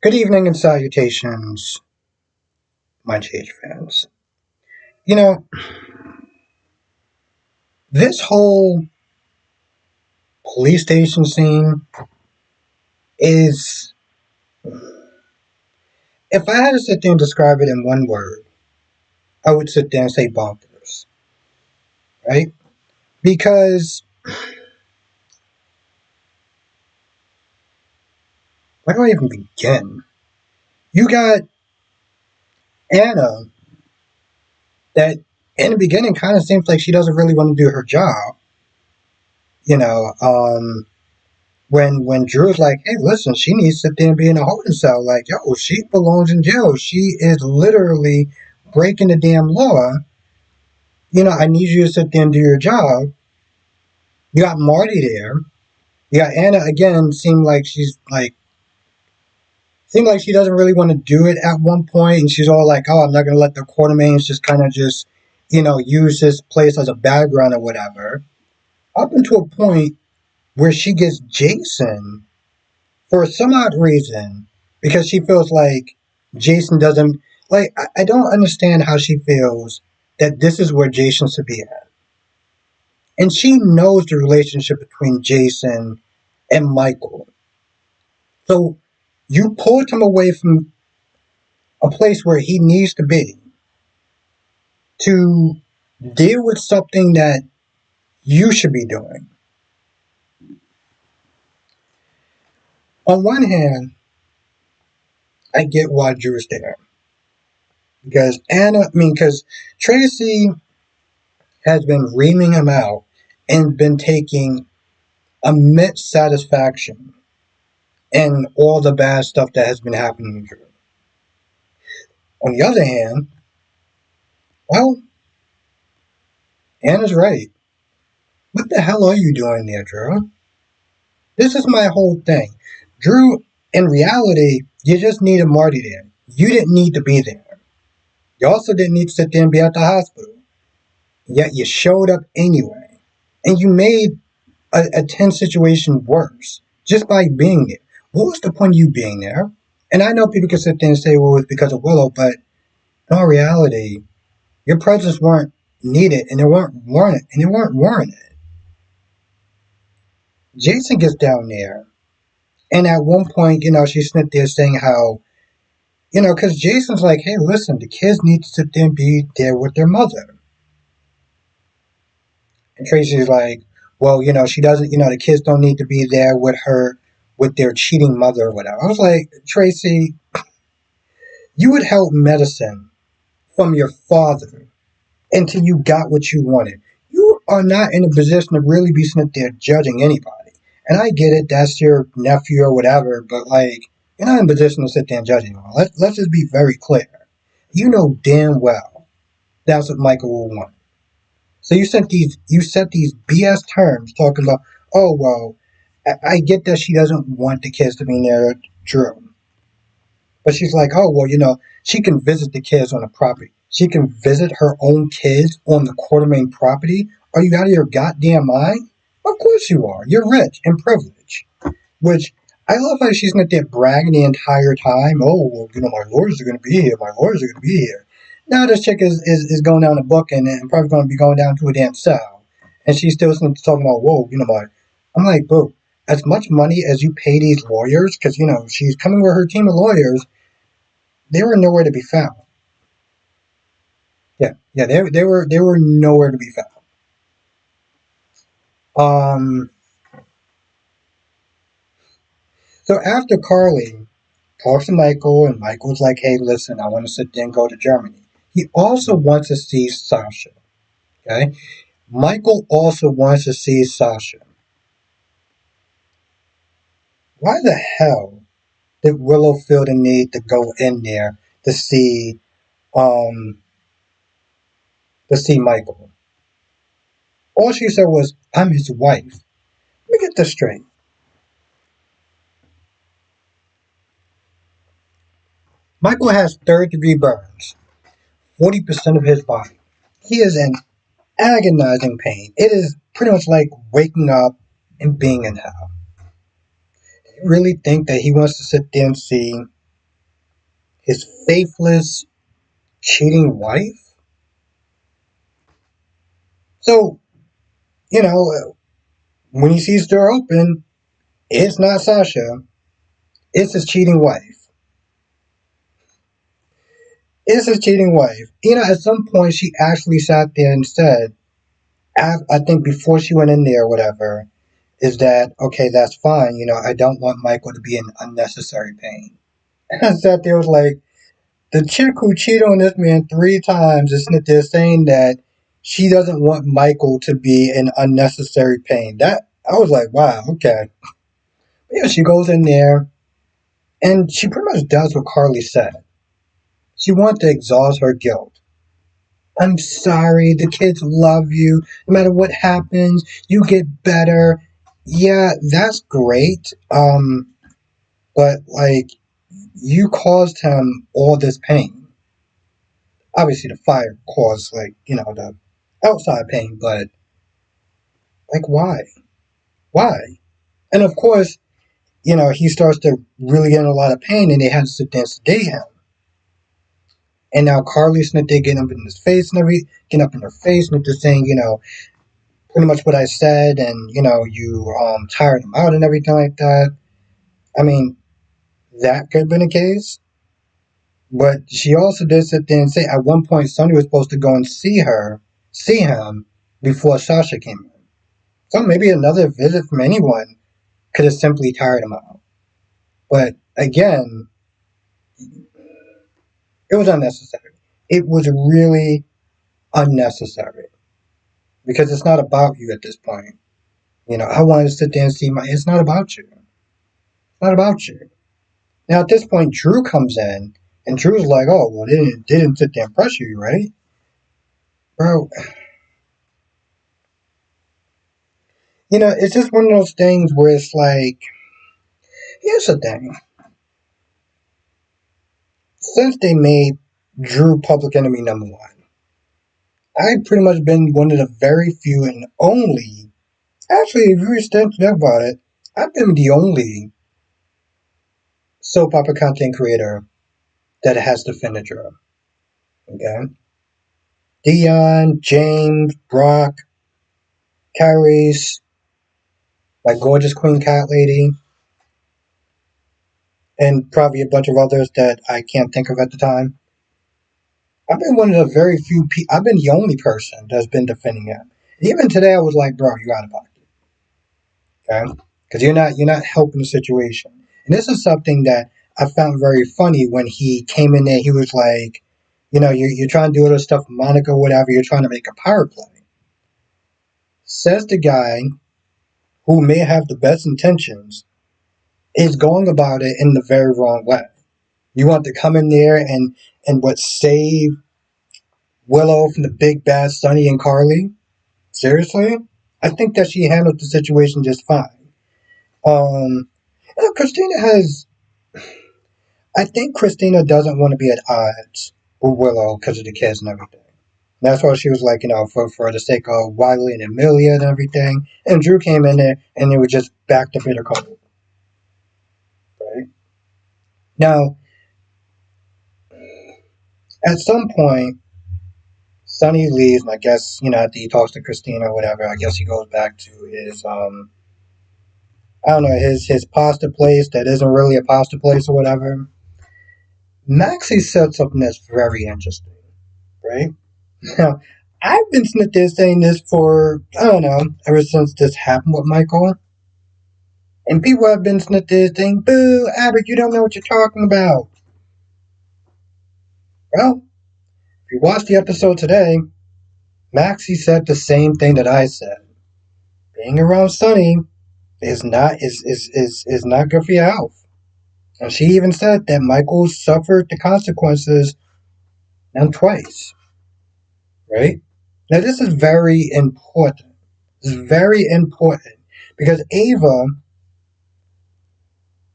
Good evening and salutations, my Chase fans. You know, this whole police station scene is, if I had to sit there and describe it in one word, I would sit there and say bonkers, right? Because, where do I even begin? You got Anna that in the beginning kind of seems like she doesn't really want to do her job. You know, when Drew's like, hey, listen, she needs to sit there and be in a holding cell. Like, yo, she belongs in jail. She is literally breaking the damn law. I need you to sit there and do your job. You got Marty there. You got Anna again. Seemed like she doesn't really want to do it at one point, and she's all like, "Oh, I'm not gonna let the Quartermains just kind of use this place as a background or whatever." Up until a point where she gets Jason for some odd reason because she feels like Jason doesn't like. I don't understand how she feels that this is where Jason should be at. And she knows the relationship between Jason and Michael. So you pulled him away from a place where he needs to be to deal with something that you should be doing. On one hand, I get why Drew's there. Because Tracy has been reaming him out and been taking immense satisfaction in all the bad stuff that has been happening to Drew. On the other hand, well, Anna's right. What the hell are you doing there, Drew? This is my whole thing. Drew, in reality, you just needed Marty there. You didn't need to be there. You also didn't need to sit there and be at the hospital. Yet you showed up anyway. And you made a tense situation worse just by being there. What was the point of you being there? And I know people can sit there and say, well, it's because of Willow, but in all reality, your presence weren't needed and they weren't warranted. Jason gets down there, and at one point, she's sitting there saying how, because Jason's like, hey, listen, the kids need to sit there and be there with their mother. And Tracy's like, well, she doesn't, the kids don't need to be there with her, with their cheating mother or whatever. I was like, Tracy, you would help medicine from your father until you got what you wanted. You are not in a position to really be sitting there judging anybody. And I get it, that's your nephew or whatever, but you're not in a position to sit there and judge anyone. Let's just be very clear. You know damn well that's what Michael will want. So you set these BS terms talking about, oh well, I get that she doesn't want the kids to be near Drew. But she's like, oh, well, she can visit the kids on the property. She can visit her own kids on the Quartermain property. Are you out of your goddamn mind? Of course you are. You're rich and privileged. Which, I love how she's not there bragging the entire time. Oh, well, my lawyers are going to be here. My lawyers are going to be here. Now this chick is going down the book and probably going to be going down to a damn cell. And she's still talking about, whoa, I'm like, boo, as much money as you pay these lawyers, because, she's coming with her team of lawyers, they were nowhere to be found. Yeah, they were nowhere to be found. So after Carly talks to Michael, and Michael's like, "Hey, listen, I want to sit there and go to Germany." He also wants to see Sasha. Okay, Michael also wants to see Sasha. Why the hell did Willow feel the need to go in there to see um Michael? All she said was, "I'm his wife." Let me get this straight. Michael has third-degree burns, 40% of his body. He is in agonizing pain. It is pretty much like waking up and being in hell. Do you really think that he wants to sit there and see his faithless, cheating wife. So, when he sees the door open, it's not Sasha, it's his cheating wife. It's his cheating wife. At some point, she actually sat there and said, I think before she went in there or whatever, is that, okay, that's fine. I don't want Michael to be in unnecessary pain. And I sat there, was like, the chick who cheated on this man 3 times is sitting there saying that she doesn't want Michael to be in unnecessary pain. That, I was like, wow, okay. Yeah, she goes in there and she pretty much does what Carly said. She wants to exhaust her guilt. I'm sorry, the kids love you. No matter what happens, you get better. Yeah, that's great. But like, you caused him all this pain. Obviously, the fire caused, like, the outside pain, but like, why? Why? And of course, he starts to really get in a lot of pain, and they have to sit there and sedate him. And now Carly's not there getting up in his face and getting up in her face and just saying, pretty much what I said, and you tired him out and everything like that. I mean, that could have been the case, but she also did sit there and say at one point Sonny was supposed to go and see him before Sasha came in. So maybe another visit from anyone could have simply tired him out. But again, it was unnecessary. It was really unnecessary because it's not about you at this point. I wanted to sit there and see It's not about you. It's not about you. Now at this point, Drew comes in, and Drew's like, "Oh, well, they didn't sit there and pressure you, right, bro?" It's just one of those things where it's like, here's the thing: since they made Drew public enemy number one, I've pretty much been one of the very few and only. Actually, if you really think about it, I've been the only soap opera content creator that has defended Drew. Okay, Dion, James, Brock, Kyrie's, my gorgeous queen cat lady, and probably a bunch of others that I can't think of at the time. I've been one of the very few people. I've been the only person that's been defending him. Even today, I was like, "Bro, you out of pocket, okay? Because you're not helping the situation." And this is something that I found very funny when he came in there. He was like, you're trying to do other stuff with Monica, whatever. You're trying to make a power play. Says the guy who may have the best intentions is going about it in the very wrong way. You want to come in there and what, save Willow from the big bad Sonny and Carly? Seriously? I think that she handled the situation just fine. Christina has. I think Christina doesn't want to be at odds with Willow because of the kids and everything. That's why she was like, for the sake of Wiley and Amelia and everything. And Drew came in there and they were just back to bitter cold. Right? Now, at some point, Sonny leaves, and I guess, after he talks to Christina or whatever, I guess he goes back to his, I don't know, his pasta place that isn't really a pasta place or whatever. Maxie said something that's very interesting, right? Now, I've been sitting there saying this for, I don't know, ever since this happened with Michael. And people have been sitting there saying, "Boo, Albert, you don't know what you're talking about." Well, if you watched the episode today, Maxie said the same thing that I said. Being around Sonny is not good for your health. And she even said that Michael suffered the consequences and twice. Right? Now this is very important. This is very important because Ava,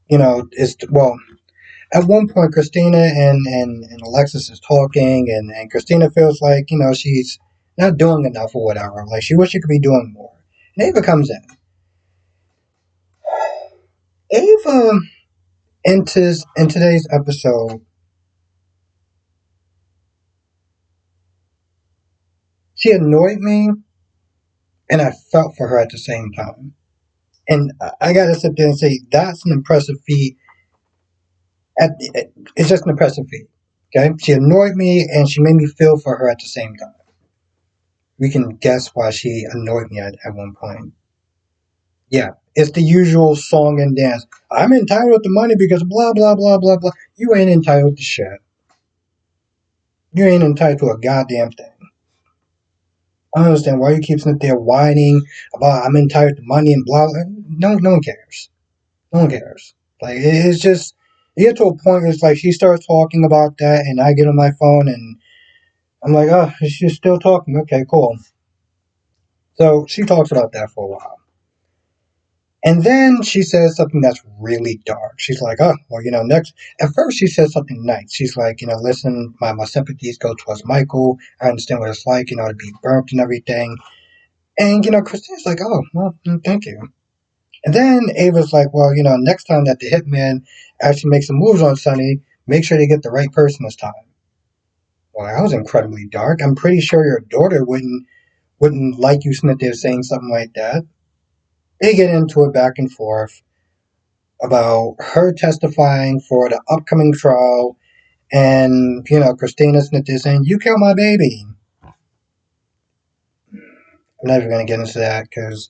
is, well, at one point Christina and Alexis is talking, and Christina feels like, she's not doing enough or whatever. Like she wishes she could be doing more. And Ava comes in. Ava enters in today's episode She annoyed me, and I felt for her at the same time. And I gotta sit there and say that's an impressive feat. It's just an impressive feat. Okay, she annoyed me, and she made me feel for her at the same time. We can guess why she annoyed me at one point. Yeah, it's the usual song and dance. I'm entitled to money because blah blah blah blah blah. You ain't entitled to shit. You ain't entitled to a goddamn thing. I don't understand why you keep sitting there whining about I'm entitled to money and blah blah. No one cares. No one cares. Like it's just you get to a point where it's like she starts talking about that, and I get on my phone and I'm like, oh, she's still talking. Okay, cool. So she talks about that for a while. And then she says something that's really dark. She's like, oh, well, next. At first, she says something nice. She's like, listen, my sympathies go towards Michael. I understand what it's like, to be burnt and everything. And, Christina's like, oh, well, thank you. And then Ava's like, well, next time that the hitman actually makes some moves on Sonny, make sure they get the right person this time. Well, that was incredibly dark. I'm pretty sure your daughter wouldn't like you sitting there saying something like that. They get into it back and forth about her testifying for the upcoming trial, and Christina Smith is saying, "You killed my baby." I'm never going to get into that because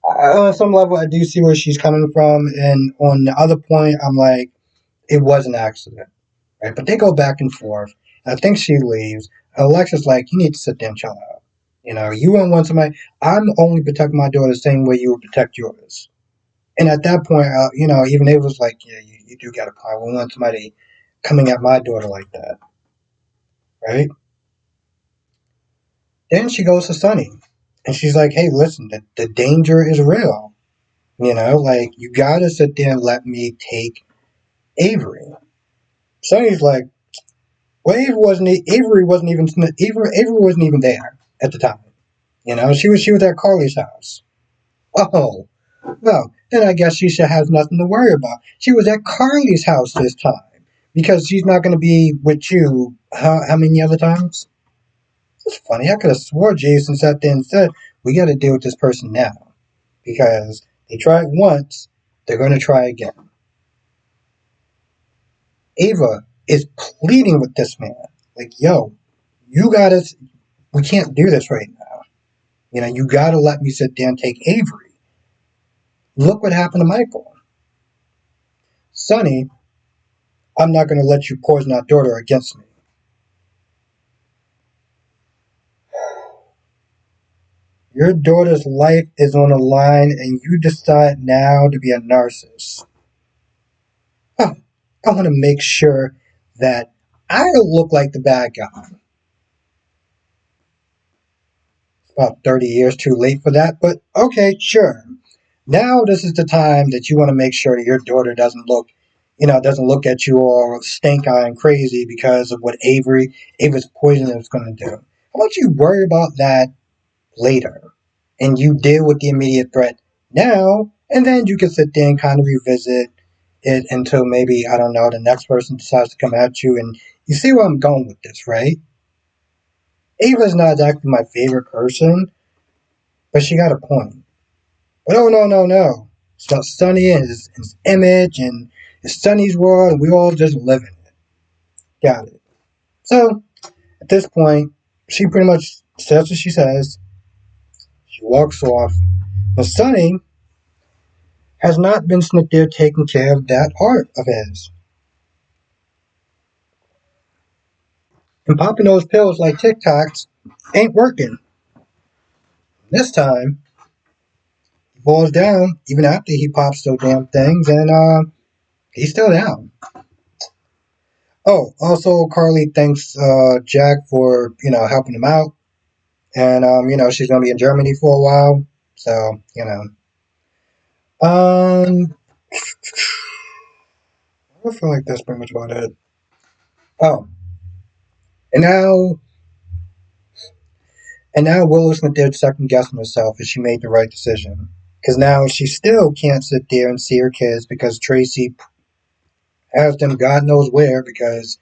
on some level I do see where she's coming from, and on the other point, I'm like, it was an accident, right? But they go back and forth. I think she leaves. Alexa's like, "You need to sit there and chill out. You won't want somebody. I'm only protecting my daughter the same way you would protect yours." And at that point, even Ava was like, "Yeah, you do got a point. We want somebody coming at my daughter like that, right?" Then she goes to Sonny, and she's like, "Hey, listen, the danger is real. Like you gotta sit there and let me take Avery." Sonny's like, "Well, Avery wasn't even Avery wasn't even there at the time. She was at Carly's house." Oh, well, then I guess she should have nothing to worry about. She was at Carly's house this time because she's not going to be with you. How many other times? It's funny. I could have swore Jason sat there and said, "We got to deal with this person now because they tried once, they're going to try again." Ava is pleading with this man, like, "Yo, you got to. We can't do this right now. You got to let me sit there and take Avery. Look what happened to Michael. Sonny, I'm not going to let you poison our daughter against me." Your daughter's life is on the line, and you decide now to be a narcissist. Oh, I want to make sure that I don't look like the bad guy. It's about 30 years too late for that, but okay, sure. Now this is the time that you want to make sure that your daughter doesn't look at you all stink eye and crazy because of what Ava's poison is going to do. How about you worry about that later, and you deal with the immediate threat now, and then you can sit there and kind of revisit it until maybe, I don't know, the next person decides to come at you. And you see where I'm going with this, right? Ava's not exactly my favorite person, but she got a point. But oh, no, no, no. It's about Sonny and his image, and it's Sonny's world, and we all just live in it. Got it. So, at this point, she pretty much says what she says. She walks off. But Sonny has not been sitting there taking care of that heart of his. And popping those pills like Tic Tacs ain't working. This time, he falls down even after he pops those damn things, and he's still down. Oh, also Carly thanks Jack for helping him out, and she's gonna be in Germany for a while, so um I feel like that's pretty much about it. Oh, and now Willow's not there second guessing herself if she made the right decision, because now she still can't sit there and see her kids because Tracy has them God knows where because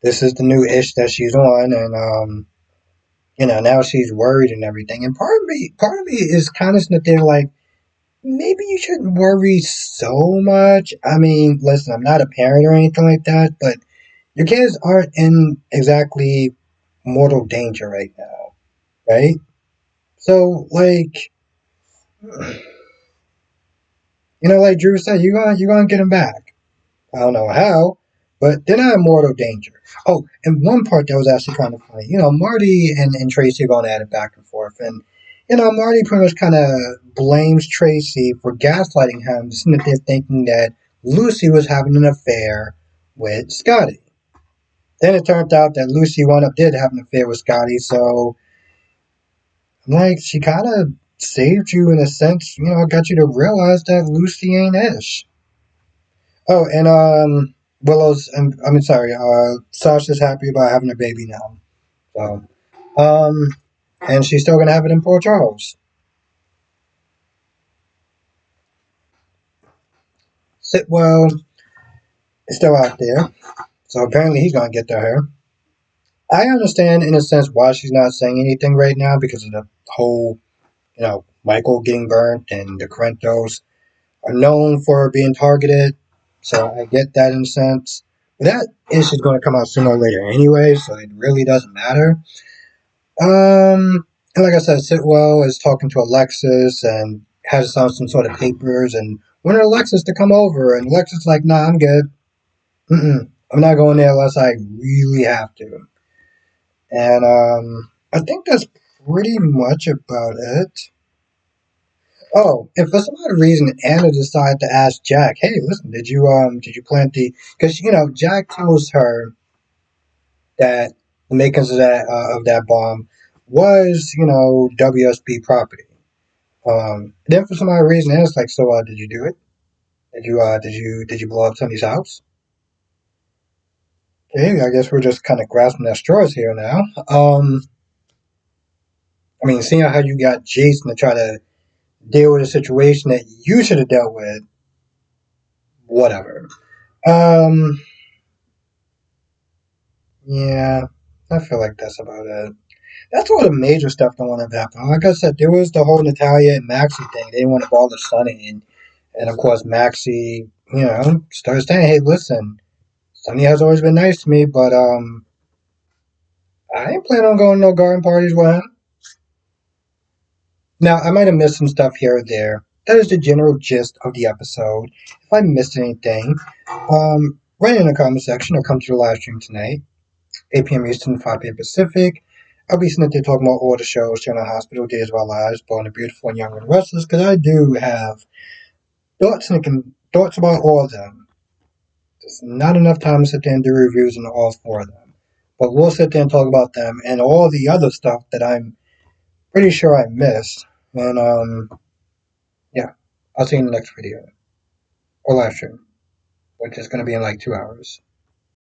this is the new ish that she's on, and now she's worried and everything. And part of me is kind of sitting there like, maybe you shouldn't worry so much. I mean, listen, I'm not a parent or anything like that, but your kids aren't in exactly mortal danger right now, right? So, like, like Drew said, you're gonna get them back. I don't know how, but they're not in mortal danger. Oh, and one part that was actually kind of funny. Marty and Tracy are going at it back and forth, and Marty pretty much kind of blames Tracy for gaslighting him, sitting there thinking that Lucy was having an affair with Scotty. Then it turned out that Lucy wound up did have an affair with Scotty, so like she kind of saved you in a sense. Got you to realize that Lucy ain't Ish. Oh, and Willow's. I mean, sorry. Sasha's happy about having a baby now. So, um, and she's still gonna have it in Port Charles. Sitwell is still out there, so apparently he's gonna get to her. I understand in a sense why she's not saying anything right now because of the whole, Michael getting burnt and the Corinthos are known for being targeted. So I get that in a sense. But that issue's going to come out sooner or later anyway, so it really doesn't matter. And like I said, Sitwell is talking to Alexis and has some sort of papers and wanted Alexis to come over. And Alexis is like, nah, I'm good. I'm not going there unless I really have to. And I think that's pretty much about it. Oh, and for some odd reason, Anna decided to ask Jack, "Hey, listen, did you plant the?" Because Jack tells her that the makings of that bomb was WSB property. Then for some odd reason, Anna's like, "So, did you do it? Did you blow up Tony's house?" Okay, I guess we're just kind of grasping at straws here now. I mean, seeing how you got Jason to try to deal with a situation that you should have dealt with, whatever. Um, Yeah, I feel like that's about it. That's all the major stuff that want to happen. Like I said, there was the whole Natalia and Maxie thing. They didn't want to bother Sonny, and of course Maxie, started saying, "Hey, listen, Sonny has always been nice to me, but I ain't planning on going to no garden parties with him." Now, I might have missed some stuff here or there. That is the general gist of the episode. If I missed anything, write it in the comment section or come to the live stream tonight. 8 p.m. Eastern, 5 p.m. Pacific. I'll be sitting there talking about all the shows, Channel Hospital, Days of Our Lives, Born the Beautiful, and Young and Restless, because I do have thoughts about all of them. There's not enough time to sit there and do reviews on all four of them. But we'll sit there and talk about them and all the other stuff that I'm pretty sure I missed. And, yeah, I'll see you in the next video or live stream, which is going to be in like 2 hours.